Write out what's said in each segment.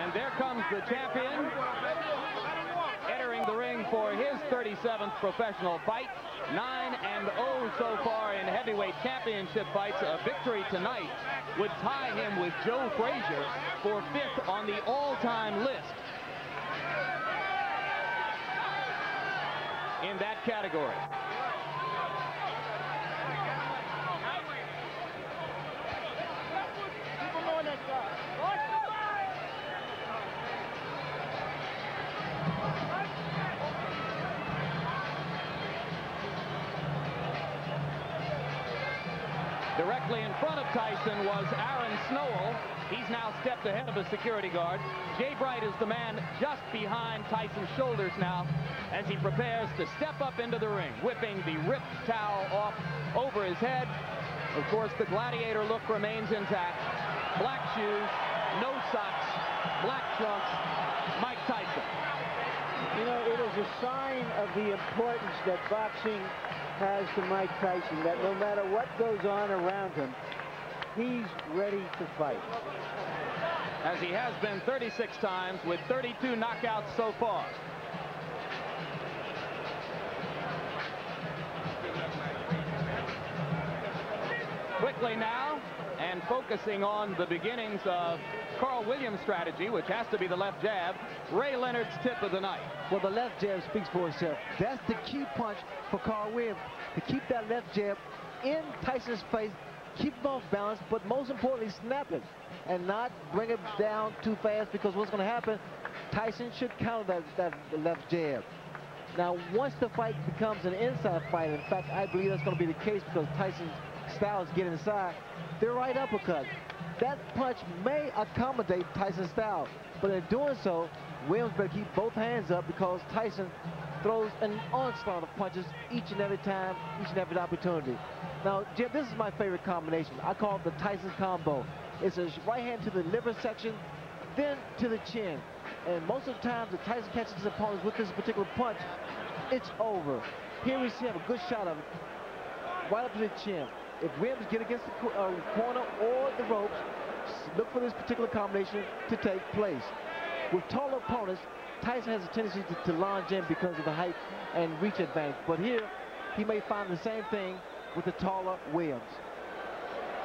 And there comes the champion, entering the ring for his 37th professional fight. 9-0 so far in heavyweight championship fights. A victory tonight would tie him with Joe Frazier for 5th on the all-time list in that category. Directly in front of Tyson was Aaron Snowell. He's now stepped ahead of a security guard. Jay Bright is the man just behind Tyson's shoulders now as he prepares to step up into the ring, whipping the ripped towel off over his head. Of course, the gladiator look remains intact. Black shoes, no socks, black trunks, Mike Tyson. You know, it is a sign of the importance that boxing has to Mike Tyson, that no matter what goes on around him, he's ready to fight. As he has been 36 times with 32 knockouts so far. Quickly now, and focusing on the beginnings of Carl Williams' strategy, which has to be the left jab, Ray Leonard's tip of the night. Well, the left jab speaks for itself. That's the key punch for Carl Williams, to keep that left jab in Tyson's face, keep him off balance, but most importantly, snap it and not bring it down too fast, because what's going to happen, Tyson should counter that left jab. Now, once the fight becomes an inside fight, in fact, I believe that's going to be the case because Tyson's style is getting inside, the right uppercut. That punch may accommodate Tyson's style, but in doing so, Williams better keep both hands up, because Tyson throws an onslaught of punches each and every time, each and every opportunity. Now, Jim, this is my favorite combination. I call it the Tyson combo. It's a right hand to the liver section, then to the chin. And most of the time, if Tyson catches his opponents with this particular punch, it's over. Here we see him a good shot of it, right up to the chin. If Williams get against the corner or the ropes, look for this particular combination to take place. With taller opponents, Tyson has a tendency to lunge in because of the height and reach advantage. But here, he may find the same thing with the taller Williams.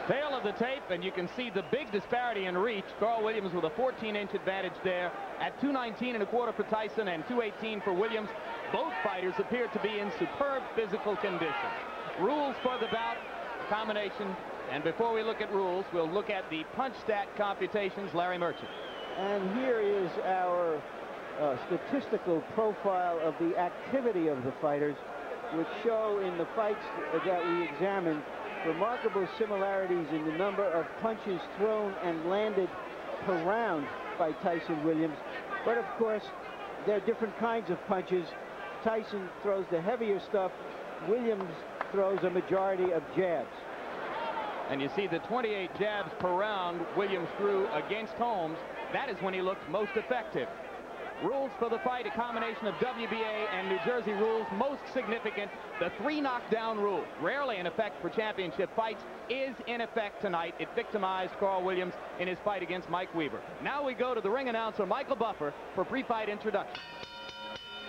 Tail of the tape, and you can see the big disparity in reach. Carl Williams with a 14-inch advantage there at 219.25 for Tyson and 218 for Williams. Both fighters appear to be in superb physical condition. Rules for the bout, combination, and before we look at rules, we'll look at the punch stat computations. Larry Merchant. And here is our statistical profile of the activity of the fighters, which show in the fights that we examined remarkable similarities in the number of punches thrown and landed per round by Tyson Williams. But of course, there are different kinds of punches. Tyson throws the heavier stuff. Williams throws a majority of jabs. And you see the 28 jabs per round Williams threw against Holmes. That is when he looked most effective. Rules for the fight, a combination of WBA and New Jersey rules. Most significant, the 3 knockdown rule. Rarely in effect for championship fights, is in effect tonight. It victimized Carl Williams in his fight against Mike Weaver. Now we go to the ring announcer, Michael Buffer, for pre-fight introduction.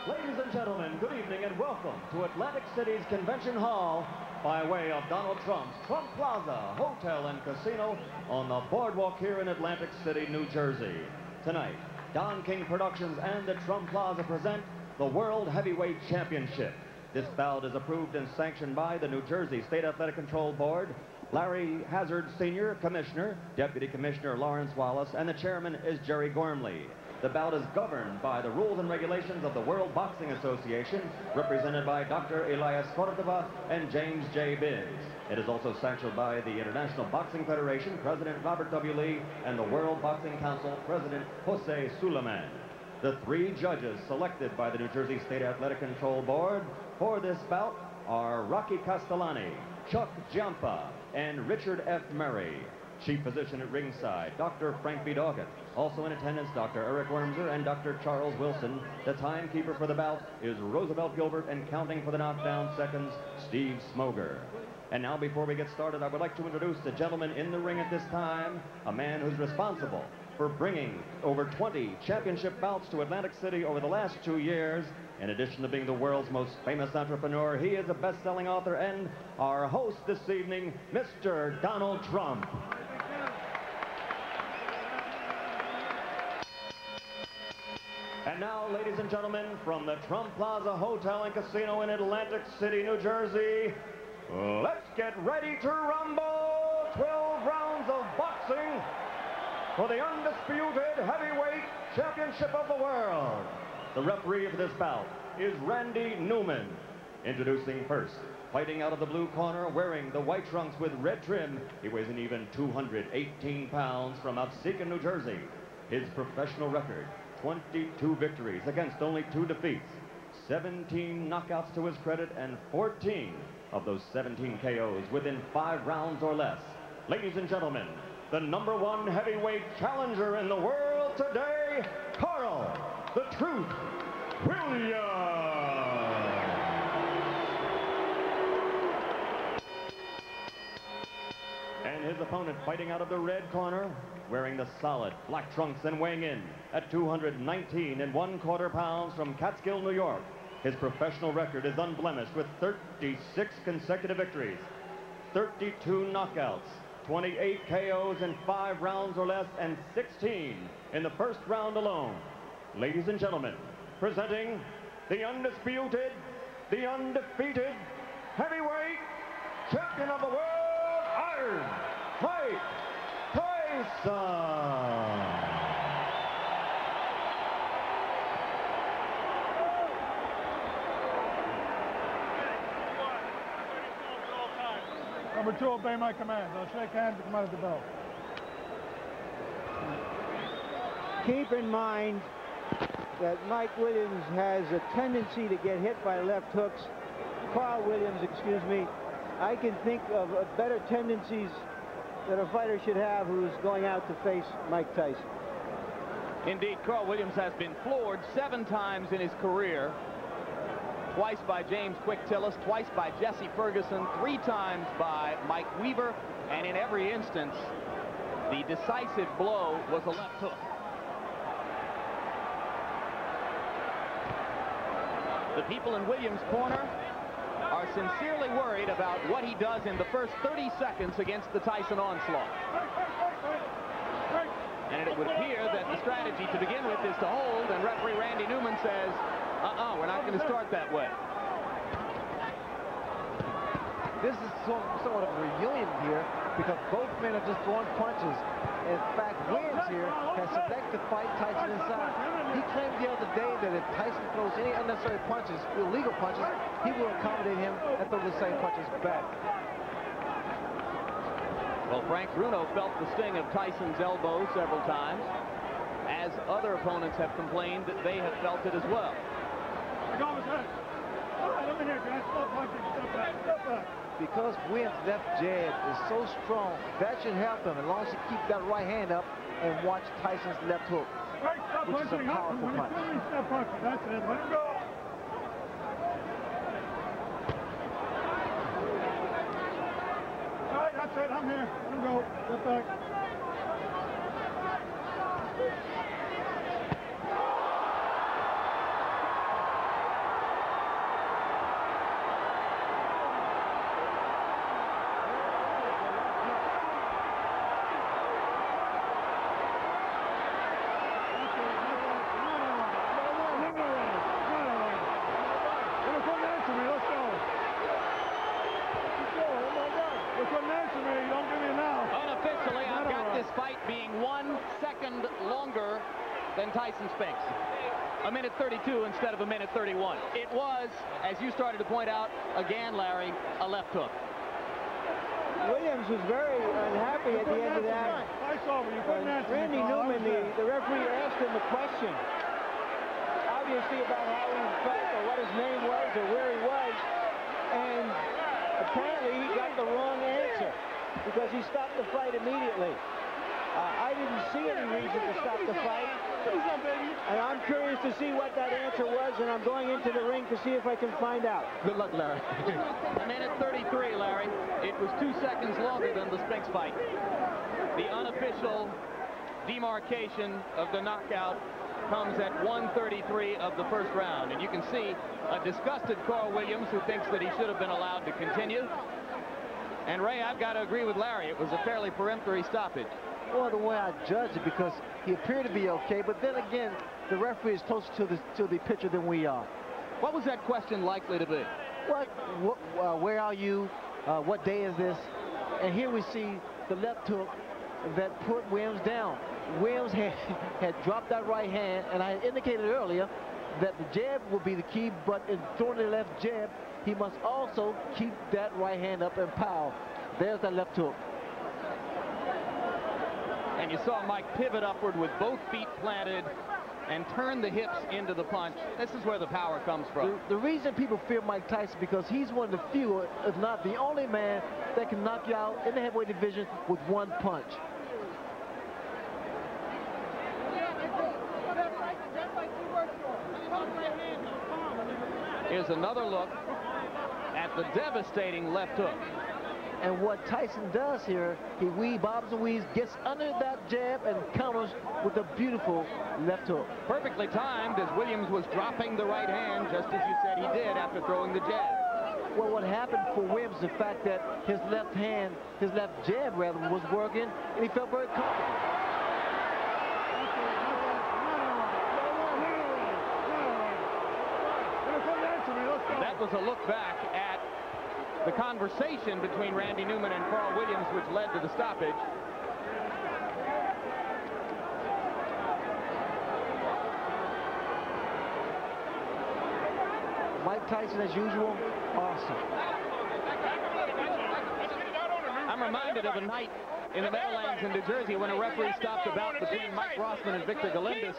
Ladies and gentlemen, good evening and welcome to Atlantic City's Convention Hall by way of Donald Trump's Trump Plaza Hotel and Casino on the boardwalk here in Atlantic City, New Jersey. Tonight, Don King Productions and the Trump Plaza present the World Heavyweight Championship. This bout is approved and sanctioned by the New Jersey State Athletic Control Board, Larry Hazard Sr., Commissioner, Deputy Commissioner Lawrence Wallace, and the Chairman is Jerry Gormley. The bout is governed by the rules and regulations of the World Boxing Association, represented by Dr. Elias Cordova and James J. Biggs. It is also sanctioned by the International Boxing Federation, President Robert W. Lee, and the World Boxing Council, President Jose Suleiman. The 3 judges selected by the New Jersey State Athletic Control Board for this bout are Rocky Castellani, Chuck Giampa, and Richard F. Murray. Chief physician at ringside, Dr. Frank B. Doggett. Also in attendance, Dr. Eric Wormser and Dr. Charles Wilson. The timekeeper for the bout is Roosevelt Gilbert, and counting for the knockdown seconds, Steve Smoger. And now, before we get started, I would like to introduce the gentleman in the ring at this time, a man who's responsible for bringing over 20 championship bouts to Atlantic City over the last 2 years. In addition to being the world's most famous entrepreneur, he is a best-selling author and our host this evening, Mr. Donald Trump. And now, ladies and gentlemen, from the Trump Plaza Hotel and Casino in Atlantic City, New Jersey, let's get ready to rumble. 12 rounds of boxing for the undisputed heavyweight championship of the world. The referee of this bout is Randy Newman. Introducing first, fighting out of the blue corner, wearing the white trunks with red trim, he weighs an even 218 pounds from Absecon, New Jersey. His professional record, 22 victories against only 2 defeats, 17 knockouts to his credit, and 14 of those 17 KOs within 5 rounds or less. Ladies and gentlemen, the #1 heavyweight challenger in the world today, Carl the Truth Williams. And his opponent, fighting out of the red corner, wearing the solid black trunks and weighing in at 219 1/4 pounds from Catskill, New York. His professional record is unblemished with 36 consecutive victories, 32 knockouts, 28 KOs in 5 rounds or less, and 16 in the first round alone. Ladies and gentlemen, presenting the undisputed, the undefeated heavyweight champion of the world, Iron Mike Tyson. Number 2, obey my commands. I'll shake hands and come out of the bell. Keep in mind that Mike Williams has a tendency to get hit by left hooks. Carl Williams, excuse me. I can think of better tendencies that a fighter should have who's going out to face Mike Tyson. Indeed, Carl Williams has been floored 7 times in his career. Twice by James Quick Tillis, twice by Jesse Ferguson, 3 times by Mike Weaver, and in every instance, the decisive blow was a left hook. The people in Williams' corner are sincerely worried about what he does in the first 30 seconds against the Tyson onslaught. And it would appear that the strategy to begin with is to hold, and referee Randy Newman says, we're not going to start that way. This is somewhat of a reunion here because both men are just throwing punches. In fact, Williams here has selected to fight Tyson inside. He claimed the other day that if Tyson throws any unnecessary punches, illegal punches, he will accommodate him and throw the same punches back. Well, Frank Bruno felt the sting of Tyson's elbow several times, as other opponents have complained that they have felt it as well. Because Williams' left jab is so strong, that should help him as long as he keeps that right hand up and watch Tyson's left hook, which is a powerful punch. That's it. Let him go. All right, that's it. I'm here. Let him go. Get back. Tyson Spinks. 1:32 instead of 1:31. It was, as you started to point out again, Larry, a left hook. Williams was very unhappy at the end of that. Randy Newman, the referee, asked him a question, obviously about how he felt or what his name was or where he was, and apparently he got the wrong answer because he stopped the fight immediately. I didn't see any reason to stop the fight, and I'm curious to see what that answer was, and I'm going into the ring to see if I can find out. Good luck, Larry. 1:33, Larry. It was 2 seconds longer than the Spinks fight. The unofficial demarcation of the knockout comes at 1:33 of the first round. And you can see a disgusted Carl Williams who thinks that he should have been allowed to continue. And Ray, I've got to agree with Larry. It was a fairly peremptory stoppage. Well, the way I judge it, because he appeared to be okay, but then again, the referee is closer to the pitcher than we are. What was that question likely to be? Where are you? What day is this? And here we see the left hook that put Williams down. Williams had dropped that right hand, and I indicated earlier that the jab will be the key, but in throwing the left jab, he must also keep that right hand up and power. There's that left hook. And you saw Mike pivot upward with both feet planted and turn the hips into the punch. This is where the power comes from. The reason people fear Mike Tyson because he's one of the few, if not the only man, that can knock you out in the heavyweight division with one punch. Here's another look at the devastating left hook. And what Tyson does here, he bobs and weaves, gets under that jab and counters with a beautiful left hook. Perfectly timed as Williams was dropping the right hand, just as you said he did after throwing the jab. Well, what happened for Williams is the fact that his left hand, his left jab rather, was working, and he felt very comfortable. That was a look back at the conversation between Randy Newman and Carl Williams, which led to the stoppage. Mike Tyson, as usual, awesome. I'm reminded of a night in the Meadowlands in New Jersey when a referee stopped a bout between Mike Rossman and Victor Galindez.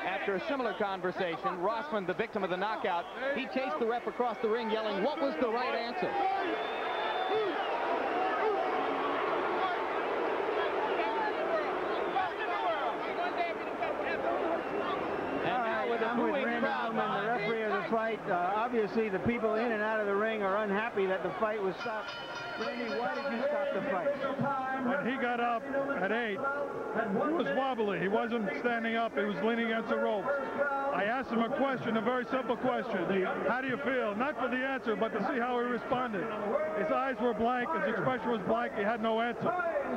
After a similar conversation, Rossman, the victim of the knockout, he chased the ref across the ring yelling, "What was the right answer?" I'm with Randy Newman, the referee of the fight. Obviously, the people in and out of the ring are unhappy that the fight was stopped. Randy, why did you stop the fight? When he got up at 8, he was wobbly. He wasn't standing up. He was leaning against the ropes. I asked him a question, a very simple question. How do you feel? Not for the answer, but to see how he responded. His eyes were blank. His expression was blank. He had no answer.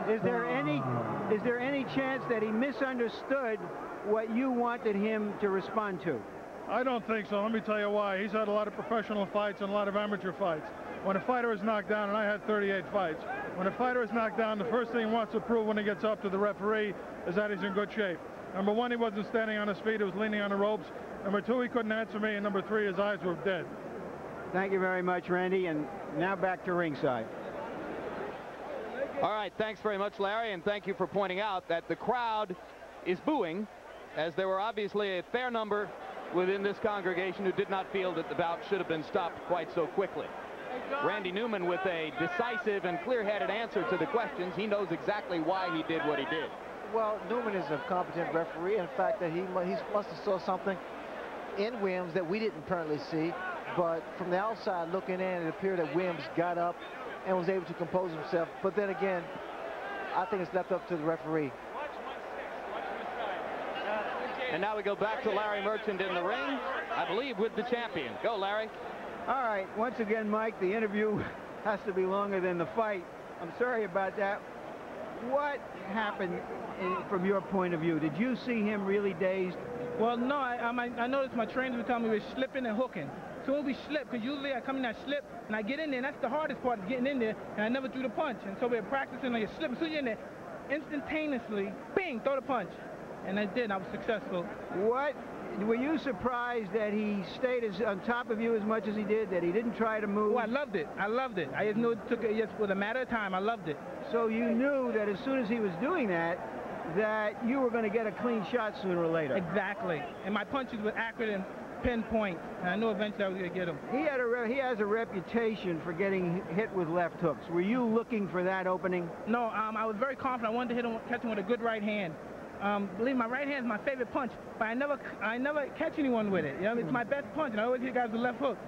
Is there any chance that he misunderstood what you wanted him to respond to? I don't think so. Let me tell you why. He's had a lot of professional fights and a lot of amateur fights. When a fighter is knocked down, and I had 38 fights, when a fighter is knocked down, the first thing he wants to prove when he gets up to the referee is that he's in good shape. Number one, he wasn't standing on his feet. He was leaning on the ropes. Number two, he couldn't answer me. And number three, his eyes were dead. Thank you very much, Randy. And now back to ringside. All right, thanks very much, Larry, and thank you for pointing out that the crowd is booing, as there were obviously a fair number within this congregation who did not feel that the bout should have been stopped quite so quickly. Randy Newman with a decisive and clear-headed answer to the questions. He knows exactly why he did what he did. Well, Newman is a competent referee. In fact, that he must have saw something in Williams that we didn't apparently see. But from the outside looking in, it appeared that Williams got up and was able to compose himself. But then again, I think it's left up to the referee. And now we go back to Larry Merchant in the ring, I believe with the champion. Go, Larry. All right, once again, Mike, the interview has to be longer than the fight. I'm sorry about that. What happened from your point of view? Did you see him really dazed? Well, no, I noticed my trainers would tell me we're slipping and hooking. So when we slip, because usually I come in, I slip, and I get in there, and that's the hardest part, is getting in there, and I never threw the punch. And so we're practicing, like, you slip, as soon as you're in there, instantaneously, bing, throw the punch. And I did, I was successful. What? Were you surprised that he stayed on top of you as much as he did, that he didn't try to move? Oh, I loved it. I loved it. I just knew it took it just with a matter of time. I loved it. So you knew that as soon as he was doing that you were going to get a clean shot sooner or later. Exactly. And my punches were accurate and pinpoint. And I knew eventually I was going to get him. He has a reputation for getting hit with left hooks. Were you looking for that opening? No, I was very confident. I wanted to hit him, catch him with a good right hand. Believe me, my right hand is my favorite punch, but I never catch anyone with it. You know, it's my best punch, and I always hit guys with left hook.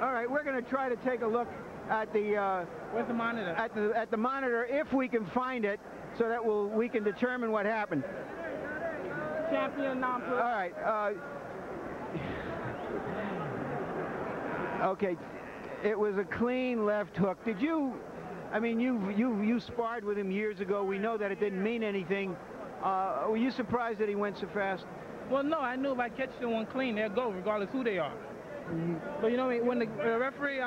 All right, we're going to try to take a look at the where's the monitor? At the monitor, if we can find it, so that we can determine what happened. Champion, non-pro. All right. Okay. It was a clean left hook. Did you? I mean, you sparred with him years ago. We know that it didn't mean anything. Were you surprised that he went so fast? Well, no. I knew if I catch someone clean, they'll go, regardless who they are. But you know, when the referee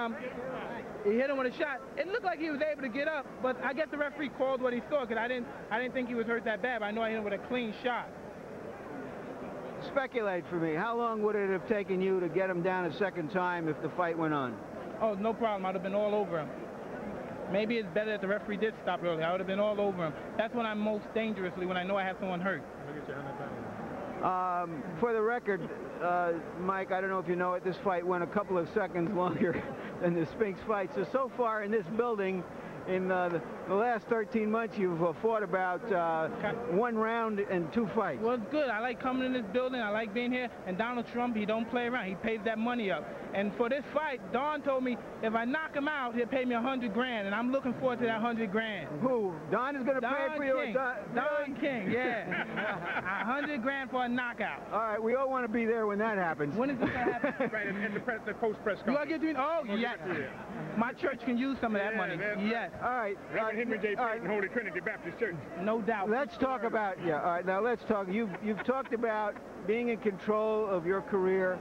he hit him with a shot, it looked like he was able to get up. But I guess the referee called what he saw, because I didn't think he was hurt that bad. But I know I hit him with a clean shot. Speculate for me. How long would it have taken you to get him down a second time if the fight went on? Oh, no problem. I'd have been all over him. Maybe it's better that the referee did stop early. I would have been all over him. That's when I'm most dangerously, when I know I have someone hurt. For the record, Mike, I don't know if you know it, this fight went a couple of seconds longer than the Spinks fight. So far in this building, in the last 13 months, you've fought about 1 round and 2 fights. Well, it's good. I like coming in this building. I like being here. And Donald Trump, he don't play around. He pays that money up. And for this fight, Don told me if I knock him out, he'll pay me $100 grand. And I'm looking forward to that $100 grand. Who? Don is going to pay for you? Don King, yeah. $100 grand for a knockout. All right, we all want to be there when that happens. When is this going to happen? Right, in the post-press You conference. get oh, yes. My church can use some of that money. Yes. All right. Reverend Henry J. Payton, Holy Trinity Baptist Church. No doubt. Let's talk about, all right, now let's talk. You've talked about being in control of your career.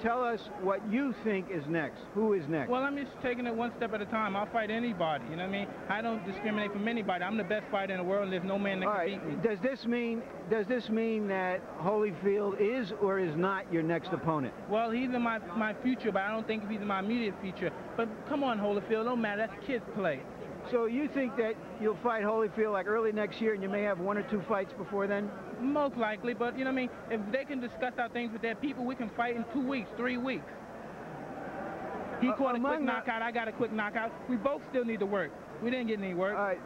Tell us what you think is next. Who is next? Well, I'm just taking it one step at a time. I'll fight anybody, you know what I mean? I don't discriminate from anybody. I'm the best fighter in the world, and there's no man that can beat me. Does this mean that Holyfield is or is not your next opponent? Well, he's in my future, but I don't think he's in my immediate future. But come on, Holyfield, don't matter. That's kids' play. So you think that you'll fight Holyfield like early next year, and you may have 1 or 2 fights before then? Most likely, but you know what I mean? If they can discuss our things with their people, we can fight in 2 weeks, 3 weeks. He caught a quick knockout, I got a quick knockout. We both still need to work. We didn't get any work. All right.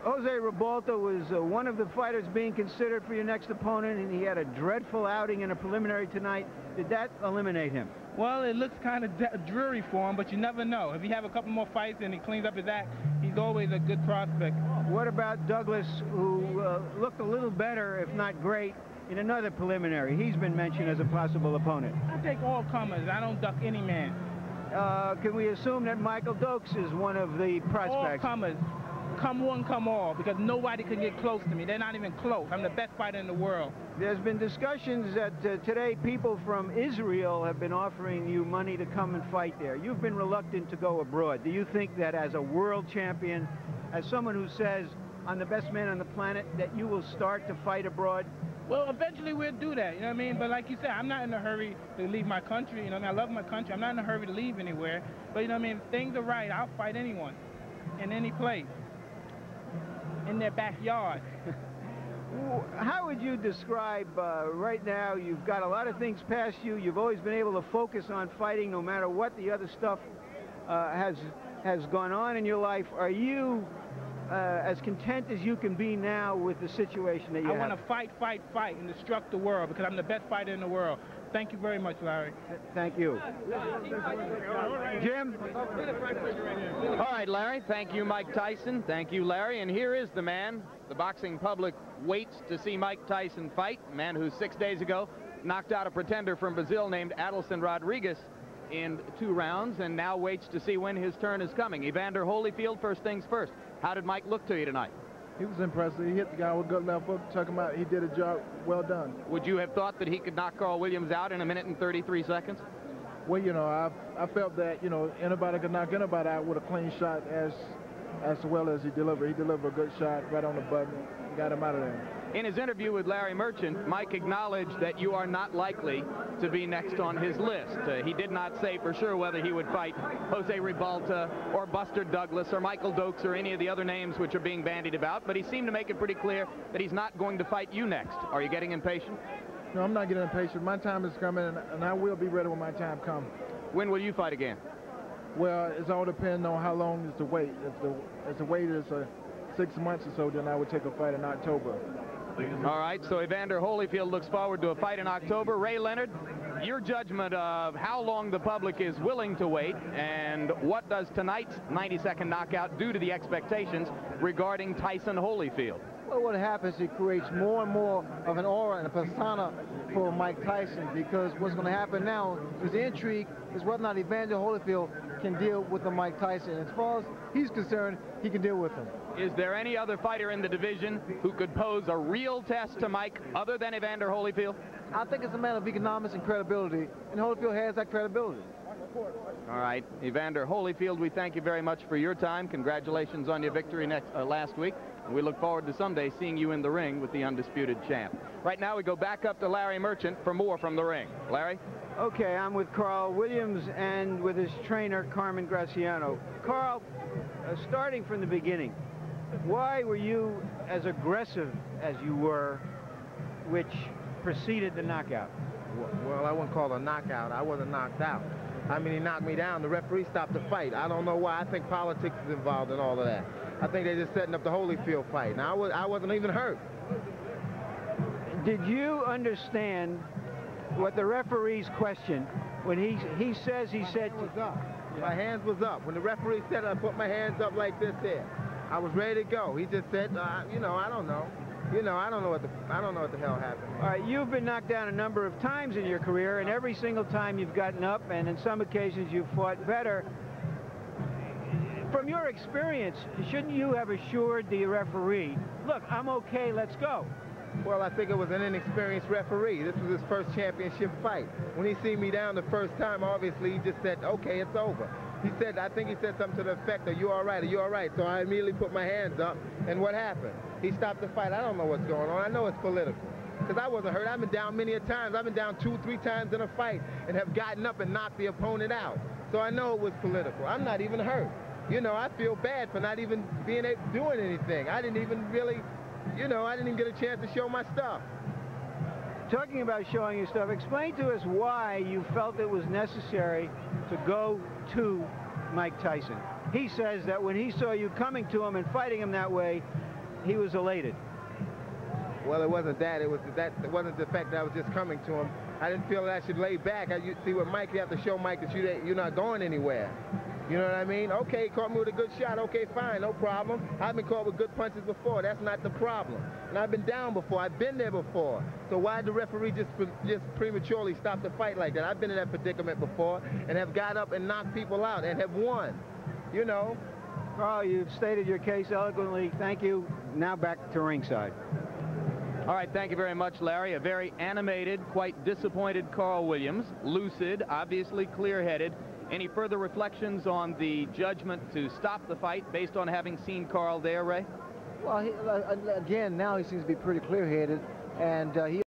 Jose Ribalta was one of the fighters being considered for your next opponent, and he had a dreadful outing in a preliminary tonight. Did that eliminate him? Well, it looks kind of dreary for him, but you never know. If he have a couple more fights and he cleans up his act, he's always a good prospect. What about Douglas, who looked a little better, if not great, in another preliminary? He's been mentioned as a possible opponent. I take all comers. I don't duck any man. Can we assume that Michael Dokes is one of the prospects? All comers. Come one, come all, because nobody can get close to me. They're not even close. I'm the best fighter in the world. There's been discussions that today people from Israel have been offering you money to come and fight there. You've been reluctant to go abroad. Do you think that as a world champion, as someone who says, I'm the best man on the planet, that you will start to fight abroad? Well, eventually we'll do that, you know what I mean? But like you said, I'm not in a hurry to leave my country. You know what I mean? I love my country. I'm not in a hurry to leave anywhere. But you know what I mean? If things are right, I'll fight anyone in any place. In their backyard. How would you describe right now, you've got a lot of things past you, you've always been able to focus on fighting no matter what the other stuff has gone on in your life. Are you as content as you can be now with the situation that you have? I want to fight, and destruct the world because I'm the best fighter in the world. Thank you very much, Larry. Thank you. Jim? All right, Larry. Thank you, Mike Tyson. Thank you, Larry. And here is the man the boxing public waits to see Mike Tyson fight. A man who 6 days ago knocked out a pretender from Brazil named Adilson Rodriguez in 2 rounds and now waits to see when his turn is coming. Evander Holyfield, first things first. How did Mike look to you tonight? He was impressive. He hit the guy with a good left hook, took him out. He did a job well done. Would you have thought that he could knock Carl Williams out in 1 minute and 33 seconds? Well, you know, I felt that, you know, anybody could knock anybody out with a clean shot as well as he delivered. He delivered a good shot right on the button, got him out of there. In his interview with Larry Merchant, Mike acknowledged that you are not likely to be next on his list. He did not say for sure whether he would fight Jose Ribalta or Buster Douglas or Michael Dokes or any of the other names which are being bandied about, but he seemed to make it pretty clear that he's not going to fight you next. Are you getting impatient? No, I'm not getting impatient. My time is coming, and I will be ready when my time comes. When will you fight again? Well, it's all depending on how long is the wait. If the wait is 6 months or so, then I would take a fight in October. All right, so Evander Holyfield looks forward to a fight in October. Ray Leonard, your judgment of how long the public is willing to wait, and what does tonight's 90-second knockout do to the expectations regarding Tyson Holyfield? Well, what happens, it creates more and more of an aura and a persona for Mike Tyson, because what's going to happen now is the intrigue is whether or not Evander Holyfield can deal with the Mike Tyson. As far as he's concerned, he can deal with him. Is there any other fighter in the division who could pose a real test to Mike other than Evander Holyfield? I think it's a matter of economics and credibility, and Holyfield has that credibility. All right, Evander Holyfield, we thank you very much for your time. Congratulations on your victory last week. And we look forward to someday seeing you in the ring with the undisputed champ. Right now we go back up to Larry Merchant for more from the ring. Larry? Okay, I'm with Carl Williams and with his trainer, Carmen Graciano. Carl, starting from the beginning, why were you as aggressive as you were, which preceded the knockout? Well, I wouldn't call it a knockout. I wasn't knocked out. I mean, he knocked me down. The referee stopped the fight. I don't know why. I think politics is involved in all of that. I think they're just setting up the Holyfield fight. Now, I wasn't even hurt. Did you understand what the referee's question when he said... My hands was up. When the referee said I put my hands up like this there, I was ready to go. He just said, you know, I don't know. You know, I don't know what the hell happened. All right, you've been knocked down a number of times in your career, and every single time you've gotten up, and in some occasions you've fought better. From your experience, shouldn't you have assured the referee, look, I'm okay, let's go? Well, I think it was an inexperienced referee. This was his first championship fight. When he seen me down the first time, obviously he just said, okay, it's over. He said, I think he said something to the effect, are you all right? Are you all right? So I immediately put my hands up, and what happened? He stopped the fight. I don't know what's going on. I know it's political, because I wasn't hurt. I've been down many a times. I've been down 2-3 times in a fight and have gotten up and knocked the opponent out. So I know it was political. I'm not even hurt. You know, I feel bad for not even doing anything. I didn't even really, you know, I didn't even get a chance to show my stuff. Talking about showing your stuff, explain to us why you felt it was necessary to go to Mike Tyson. He says that when he saw you coming to him and fighting him that way, he was elated. Well, it wasn't that. It wasn't the fact that I was just coming to him. I didn't feel that I should lay back. You see, with Mike, you have to show Mike that you're not going anywhere. You know what I mean? Okay, he caught me with a good shot. Okay, fine, no problem. I've been caught with good punches before. That's not the problem. And I've been down before. I've been there before. So why did the referee just prematurely stop the fight like that? I've been in that predicament before and have got up and knocked people out and have won. You know? Carl, you've stated your case eloquently. Thank you. Now back to ringside. All right, thank you very much, Larry. A very animated, quite disappointed Carl Williams. Lucid, obviously clear-headed. Any further reflections on the judgment to stop the fight based on having seen Carl there, Ray? Well, again, now he seems to be pretty clear-headed, and he